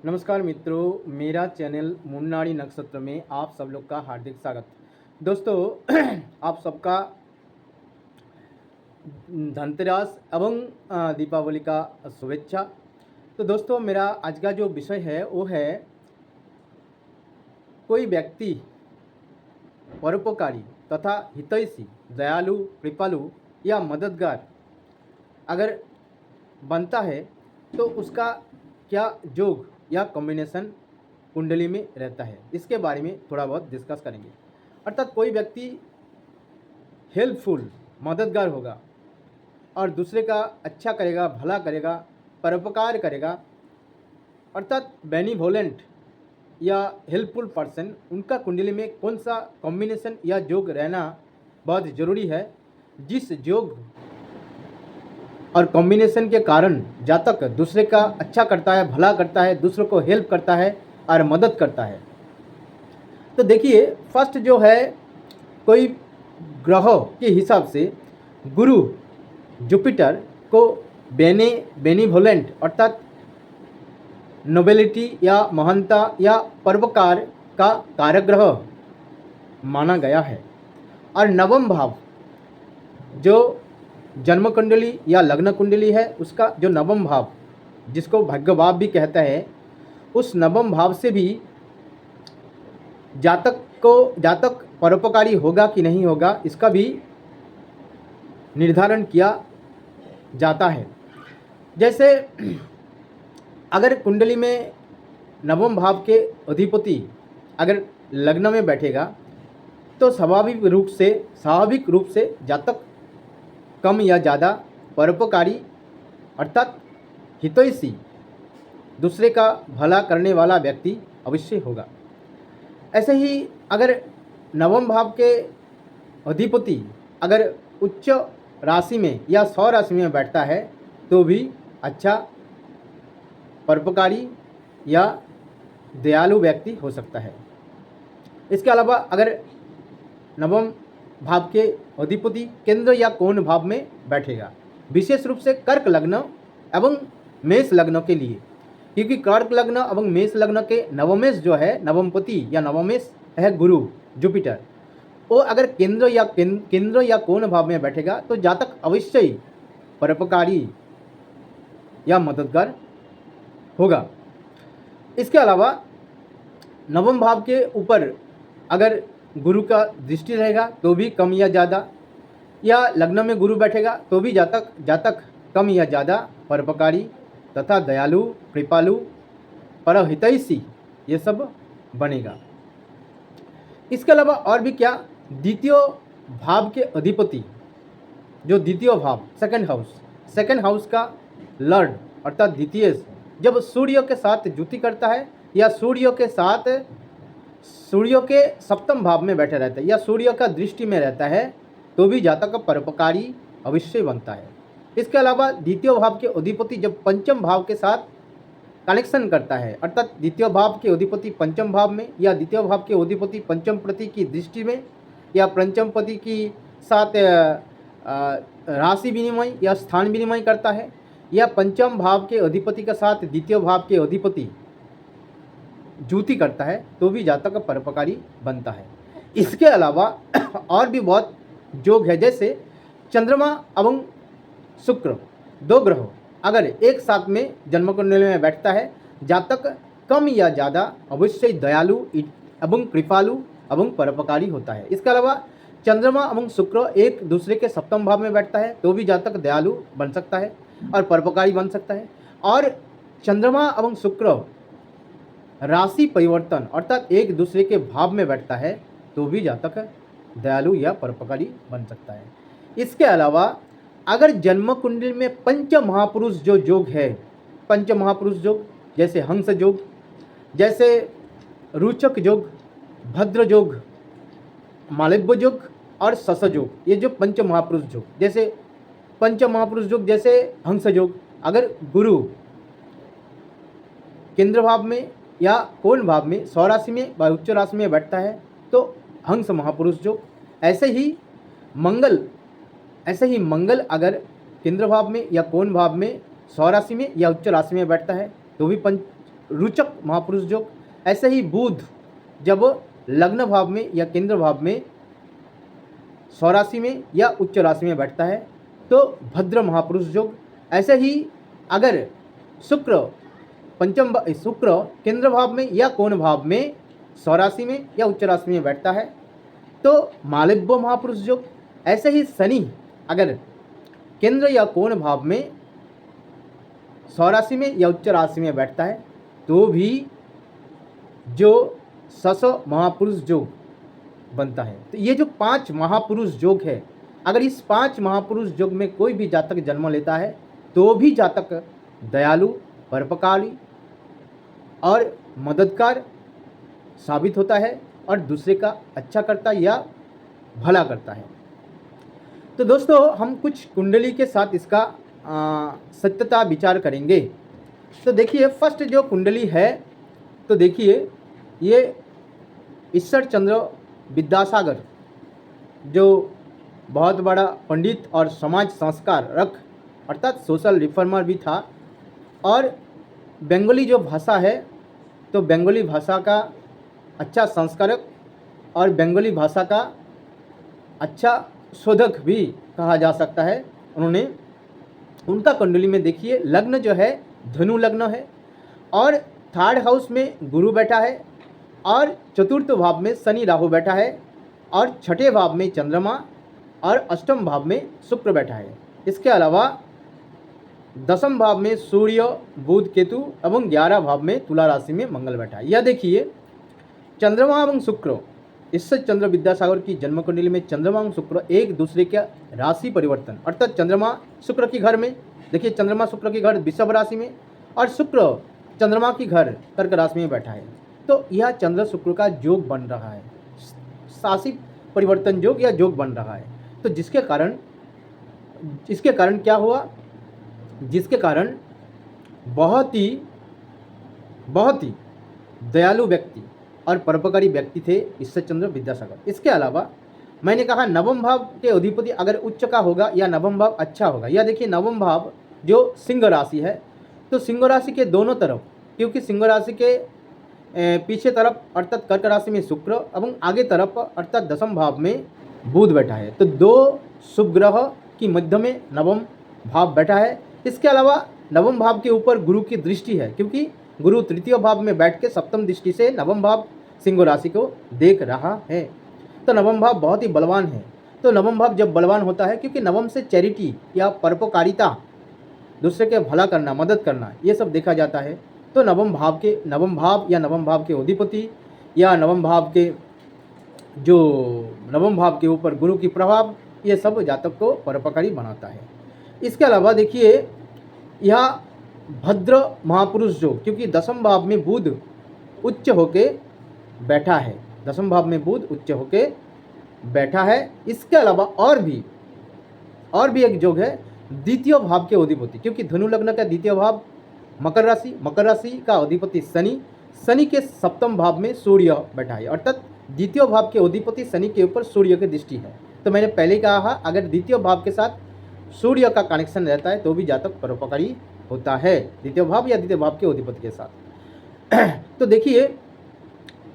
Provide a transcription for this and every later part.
नमस्कार मित्रों, मेरा चैनल मुन्नारी नक्षत्र में आप सब लोग का हार्दिक स्वागत। दोस्तों आप सबका धनतेरस एवं दीपावली का शुभेच्छा। तो दोस्तों मेरा आज का जो विषय है वो है कोई व्यक्ति परोपकारी तथा हितैषी, दयालु, कृपालु या मददगार अगर बनता है तो उसका क्या योग या कॉम्बिनेशन कुंडली में रहता है, इसके बारे में थोड़ा बहुत डिस्कस करेंगे। अर्थात कोई व्यक्ति हेल्पफुल, मददगार होगा और दूसरे का अच्छा करेगा, भला करेगा, परोपकार करेगा, अर्थात बेनिवोलेंट या हेल्पफुल पर्सन, उनका कुंडली में कौन सा कॉम्बिनेशन या योग रहना बहुत ज़रूरी है। जिस योग और कॉम्बिनेशन के कारण जातक दूसरे का अच्छा करता है, भला करता है, दूसरों को हेल्प करता है और मदद करता है। तो देखिए, फर्स्ट जो है कोई ग्रहों के हिसाब से गुरु जुपिटर को बेनिवोलेंट अर्थात नोबेलिटी या महानता या परोपकार का कारक ग्रह माना गया है। और नवम भाव जो जन्म कुंडली या लग्न कुंडली है, उसका जो नवम भाव जिसको भाग्य भाव भी कहता है, उस नवम भाव से भी जातक परोपकारी होगा कि नहीं होगा, इसका भी निर्धारण किया जाता है। जैसे अगर कुंडली में नवम भाव के अधिपति अगर लग्न में बैठेगा तो स्वाभाविक रूप से जातक कम या ज़्यादा परोपकारी अर्थात हितैषी, दूसरे का भला करने वाला व्यक्ति अवश्य होगा। ऐसे ही अगर नवम भाव के अधिपति अगर उच्च राशि में या सौ राशि में बैठता है तो भी अच्छा परोपकारी या दयालु व्यक्ति हो सकता है। इसके अलावा अगर नवम भाव के अधिपति केंद्र या कोण भाव में बैठेगा, विशेष रूप से कर्क लग्न एवं मेष लग्न के लिए, क्योंकि कर्क लग्न एवं मेष लग्न के नवमेश जो है, नवमपति या नवमेश है गुरु जुपिटर, वो अगर केंद्र या कोण भाव में बैठेगा तो जातक अवश्य ही परोपकारी या मददगार होगा। इसके अलावा नवम भाव के ऊपर अगर गुरु का दृष्टि रहेगा तो भी कम या ज़्यादा, या लग्न में गुरु बैठेगा तो भी जातक कम या ज़्यादा परोपकारी तथा दयालु, कृपालु, परहितैषी ये सब बनेगा। इसके अलावा और भी क्या, द्वितीय भाव के अधिपति जो द्वितीय भाव सेकंड हाउस का लॉर्ड अर्थात द्वितीय, जब सूर्य के साथ युति करता है या सूर्य के सप्तम भाव में बैठे रहता है या सूर्य का दृष्टि में रहता है तो भी जातक परोपकारी अवश्य बनता है। इसके अलावा द्वितीय भाव के अधिपति जब पंचम भाव के साथ कनेक्शन करता है, अर्थात द्वितीय भाव के अधिपति पंचम भाव में या द्वितीय भाव के अधिपति पंचम पति की दृष्टि में या पंचम पति की साथ राशि विनिमय या स्थान विनिमय करता है, या पंचम भाव के अधिपति के साथ द्वितीय भाव के अधिपति जुति करता है तो भी जातक परोपकारी बनता है। इसके अलावा और भी बहुत योग है, जैसे चंद्रमा एवं शुक्र दो ग्रह अगर एक साथ में जन्म कुंडली में बैठता है, जातक कम या ज़्यादा अवश्य दयालु एवं कृपालु एवं परोपकारी होता है। इसके अलावा चंद्रमा एवं शुक्र एक दूसरे के सप्तम भाव में बैठता है तो भी जातक दयालु बन सकता है और परोपकारी बन सकता है। और चंद्रमा एवं शुक्र राशि परिवर्तन अर्थात एक दूसरे के भाव में बैठता है तो भी जातक दयालु या परोपकारी बन सकता है। इसके अलावा अगर जन्म कुंडली में पंच महापुरुष जो योग है, पंच महापुरुष योग जैसे हंस योग, जैसे रुचक योग, भद्र योग, मालव्य योग और सस योग, ये जो पंच महापुरुष योग, जैसे पंच महापुरुष योग जैसे हंस योग, अगर गुरु केंद्र भाव में या कोण भाव में सौ राशि में व उच्च राशि में बैठता है तो हंस महापुरुष योग। ऐसे ही मंगल अगर केंद्र भाव में या कोण भाव में सौ राशि में या उच्च राशि में बैठता है तो भी रुचक महापुरुष योग। ऐसे ही बुध जब लग्न भाव में या केंद्र भाव में स्वराशि में या उच्च राशि में बैठता है तो भद्र महापुरुष योग। ऐसे ही अगर शुक्र शुक्र केंद्र भाव में या कोण भाव में स्वराशि में या उच्च राशि में बैठता है तो मालव्य महापुरुष योग। ऐसे ही शनि अगर केंद्र या कोण भाव में स्वराशि में या उच्च राशि में बैठता है तो भी जो शश महापुरुष योग बनता है। तो ये जो 5 महापुरुष योग है, अगर इस 5 महापुरुष योग में कोई भी जातक जन्म लेता है तो भी जातक दयालु, परोपकारी और मददगार साबित होता है और दूसरे का अच्छा करता या भला करता है। तो दोस्तों हम कुछ कुंडली के साथ इसका सत्यता विचार करेंगे। तो देखिए फर्स्ट जो कुंडली है तो देखिए ये ईश्वर चंद्र विद्यासागर जो बहुत बड़ा पंडित और समाज संस्कार रख अर्थात सोशल रिफॉर्मर भी था और बंगाली जो भाषा है तो बंगाली भाषा का अच्छा संस्कारक और बंगाली भाषा का अच्छा शोधक भी कहा जा सकता है। उन्होंने उनका कुंडली में देखिए लग्न जो है धनु लग्न है और 3rd हाउस में गुरु बैठा है और 4th भाव में शनि राहु बैठा है और 6ठे भाव में चंद्रमा और 8म भाव में शुक्र बैठा है। इसके अलावा 10म भाव में सूर्य बुध केतु एवं 11 भाव में तुला राशि में मंगल बैठा है। यह देखिए चंद्रमा एवं शुक्र ईश्वर चंद्र विद्यासागर की जन्म कुंडली में चंद्रमा एवं शुक्र एक दूसरे के राशि परिवर्तन अर्थात चंद्रमा शुक्र की घर में देखिए चंद्रमा शुक्र की घर वृषभ राशि में और शुक्र चंद्रमा की घर कर्क राशि में बैठा है। तो यह चंद्र शुक्र का योग बन रहा है, राशि परिवर्तन योग या योग बन रहा है। तो इसके कारण क्या हुआ, जिसके कारण बहुत ही दयालु व्यक्ति और परोपकारी व्यक्ति थे ईश्वर चंद्र विद्यासागर। इसके अलावा मैंने कहा नवम भाव के अधिपति अगर उच्च का होगा या नवम भाव अच्छा होगा। या देखिए नवम भाव जो सिंह राशि है तो सिंह राशि के दोनों तरफ, क्योंकि सिंह राशि के पीछे तरफ अर्थात कर्क राशि में शुक्र एवं आगे तरफ अर्थात 10म भाव में बुध बैठा है तो 2 शुभ ग्रह की मध्य में नवम भाव बैठा है। इसके अलावा नवम भाव के ऊपर गुरु की दृष्टि है, क्योंकि गुरु 3य भाव में बैठ के सप्तम दृष्टि से नवम भाव सिंह राशि को देख रहा है। तो नवम भाव बहुत ही बलवान है। तो नवम भाव जब बलवान होता है क्योंकि नवम से चैरिटी या परोपकारिता, दूसरे के भला करना, मदद करना, ये सब देखा जाता है। तो नवम भाव के अधिपति या नवम भाव के ऊपर गुरु की प्रभाव, ये सब जातक को परोपकारी बनाता है। इसके अलावा देखिए यह भद्र महापुरुष योग, क्योंकि 10म भाव में बुध उच्च होके बैठा है, 10म भाव में बुध उच्च होके बैठा है। इसके अलावा और भी एक योग है 2य भाव के अधिपति, क्योंकि धनु लग्न का 2य भाव मकर राशि का अधिपति शनि के 7म भाव में सूर्य बैठा है, अर्थात 2य भाव के अधिपति शनि के ऊपर सूर्य की दृष्टि है। तो मैंने पहले कहा अगर 2य भाव के साथ सूर्य का कनेक्शन रहता है तो भी जातक परोपकारी होता है, 2य भाव या 2य भाव के अधिपति के साथ। तो देखिए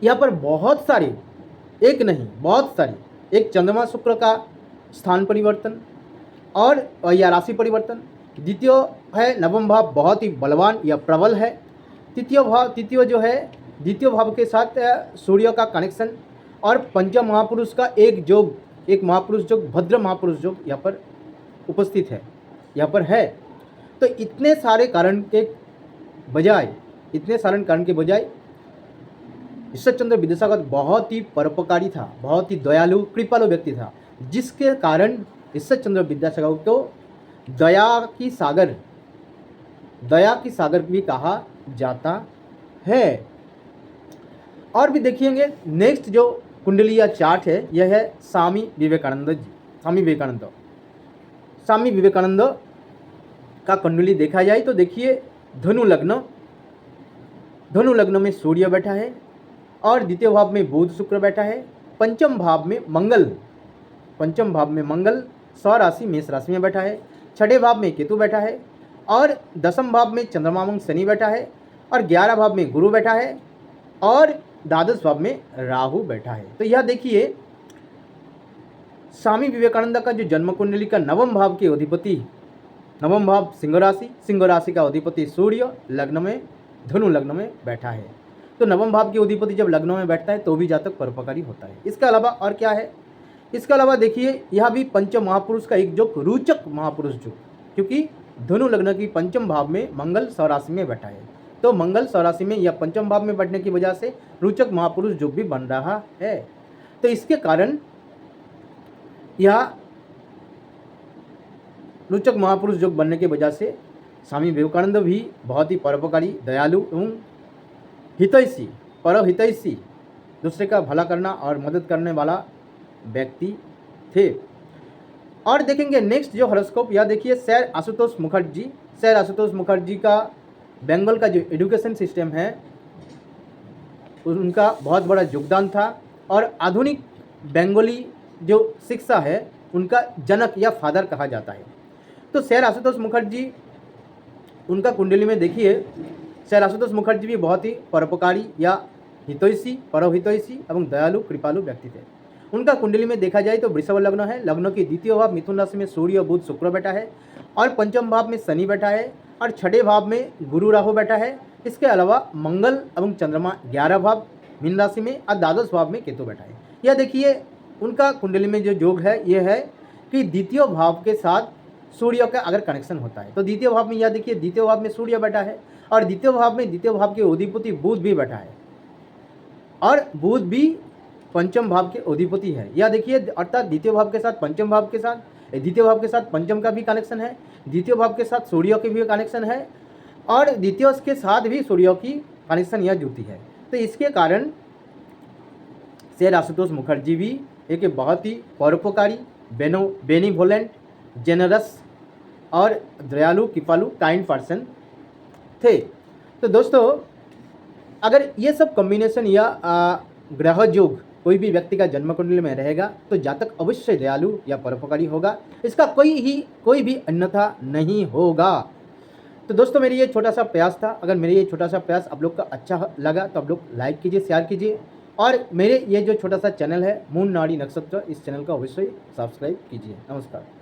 यहाँ पर बहुत सारे, एक नहीं बहुत सारी, एक चंद्रमा शुक्र का स्थान परिवर्तन और या राशि परिवर्तन, 2य है नवम भाव बहुत ही बलवान या प्रबल है, 3य जो है 2य भाव के साथ सूर्य का कनेक्शन और पंचम महापुरुष का एक महापुरुष योग भद्र महापुरुष योग यहाँ पर उपस्थित है, यहाँ पर है। तो इतने सारे कारण के बजाय ईश्वर चंद्र विद्यासागर बहुत ही परोपकारी था, बहुत ही दयालु कृपालु व्यक्ति था, जिसके कारण ईश्वर चंद्र विद्यासागर को दया की सागर भी कहा जाता है। और भी देखिएंगे नेक्स्ट जो कुंडली या चार्ट है यह है स्वामी विवेकानंद का कुंडली देखा जाए तो देखिए धनु लग्न में सूर्य बैठा है और 2य भाव में बुध शुक्र बैठा है, पंचम भाव में मंगल स्वराशि मेष राशि में बैठा है, 6ठे भाव में केतु बैठा है और 10म भाव में चंद्रमा एवं शनि बैठा है और 11 भाव में गुरु बैठा है और द्वादश भाव में राहु बैठा है। तो यह देखिए स्वामी विवेकानंद का जो जन्म कुंडली का नवम भाव के अधिपति, नवम भाव सिंह राशि का अधिपति सूर्य लग्न में, धनु लग्न में बैठा है। तो नवम भाव के अधिपति जब लग्न में बैठता है तो भी जातक परोपकारी होता है। इसके अलावा और क्या है, इसके अलावा देखिए यह भी पंचम महापुरुष का एक योग, रोचक महापुरुष योग, क्योंकि धनु लग्न की पंचम भाव में मंगल स्वराशि में बैठा है। तो मंगल स्वराशि में या पंचम भाव में बैठने की वजह से रोचक महापुरुष योग भी बन रहा है। तो इसके कारण यह रोचक महापुरुष योग बनने की वजह से स्वामी विवेकानंद भी बहुत ही परोपकारी, दयालु एवं हितैषी, परहितैषी, दूसरे का भला करना और मदद करने वाला व्यक्ति थे। और देखेंगे नेक्स्ट जो हॉरोस्कोप, यह देखिए सर आशुतोष मुखर्जी। सर आशुतोष मुखर्जी का बंगाल का जो एजुकेशन सिस्टम है उनका बहुत बड़ा योगदान था और आधुनिक बंगाली जो शिक्षा है उनका जनक या फादर कहा जाता है। तो सर आशुतोष मुखर्जी, उनका कुंडली में देखिए सर आशुतोष मुखर्जी भी बहुत ही परोपकारी या हितैषी, परहितैषी एवं दयालु कृपालु व्यक्ति थे। उनका कुंडली में देखा जाए तो वृषभ लग्न है, लग्न की द्वितीय भाव मिथुन राशि में सूर्य बुध शुक्र बैठा है और पंचम भाव में शनि बैठा है और छठे भाव में गुरु राहु बैठा है। इसके अलावा मंगल एवं चंद्रमा 11 भाव मीन राशि में और द्वादश भाव में केतु बैठा है। यह देखिए उनका कुंडली में जो योग है ये है कि द्वितीय भाव के साथ सूर्य का अगर कनेक्शन होता है तो द्वितीय भाव में, यह देखिए द्वितीय भाव में सूर्य बैठा है और द्वितीय भाव के अधिपति बुध भी बैठा है और बुध भी पंचम भाव के अधिपति है। यह देखिए अर्थात द्वितीय भाव के साथ पंचम भाव के साथ, द्वितीय भाव के साथ पंचम का भी कनेक्शन है, द्वितीय भाव के साथ सूर्य के भी कनेक्शन है और द्वितीय के साथ भी सूर्य की कनेक्शन यह जुड़ती है। तो इसके कारण सर आशुतोष मुखर्जी भी एक बहुत ही परोपकारी, बेनिवोलेंट, जेनरस और दयालु कृपालु काइंड पर्सन थे। तो दोस्तों अगर ये सब कॉम्बिनेशन या ग्रह योग कोई भी व्यक्ति का जन्म कुंडली में रहेगा तो जातक अवश्य दयालु या परोपकारी होगा, इसका कोई भी अन्यथा नहीं होगा। तो दोस्तों मेरी ये छोटा सा प्रयास था। अगर मेरे ये छोटा सा प्रयास आप लोग का अच्छा लगा तो आप लोग लाइक कीजिए, शेयर कीजिए और मेरे ये जो छोटा सा चैनल है मून नाड़ी नक्षत्र, इस चैनल को अवश्य सब्सक्राइब कीजिए। नमस्कार।